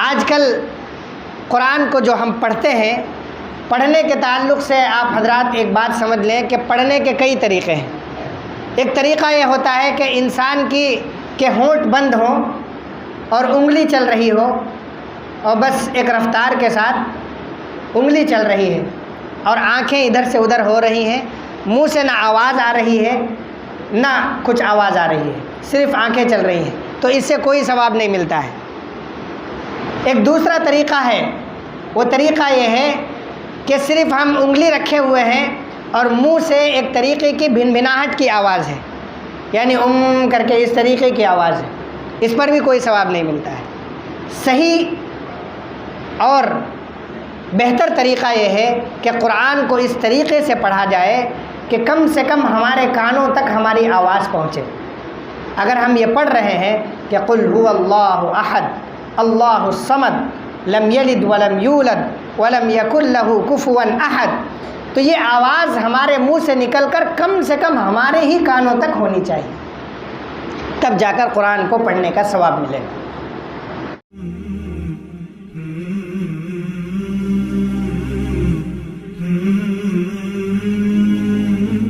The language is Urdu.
آج کل قرآن کو جو ہم پڑھتے ہیں، پڑھنے کے تعلق سے آپ حضرات ایک بات سمجھ لیں کہ پڑھنے کے کئی طریقے ہیں۔ ایک طریقہ یہ ہوتا ہے کہ انسان کے ہونٹ بند ہوں اور انگلی چل رہی ہو، اور بس ایک رفتار کے ساتھ انگلی چل رہی ہے اور آنکھیں ادھر سے ادھر ہو رہی ہیں، منہ سے نہ آواز آ رہی ہے نہ کچھ آواز آ رہی ہے، صرف آنکھیں چل رہی ہیں، تو اس سے کوئی ثواب نہیں ملتا ہے۔ ایک دوسرا طریقہ ہے، وہ طریقہ یہ ہے کہ صرف ہم انگلی رکھے ہوئے ہیں اور منہ سے ایک طریقے کی بھنبھناہٹ کی آواز ہے، یعنی کر کے اس طریقے کی آواز ہے، اس پر بھی کوئی ثواب نہیں ملتا ہے۔ صحیح اور بہتر طریقہ یہ ہے کہ قرآن کو اس طریقے سے پڑھا جائے کہ کم سے کم ہمارے کانوں تک ہماری آواز پہنچے۔ اگر ہم یہ پڑھ رہے ہیں کہ قل هو اللہ احد اللہ الصمد لم یلد ولم یولد ولم یکن لہ کفوا احد، تو یہ آواز ہمارے منہ سے نکل کر کم سے کم ہمارے ہی کانوں تک ہونی چاہیے، تب جا کر قرآن کو پڑھنے کا ثواب ملے گا۔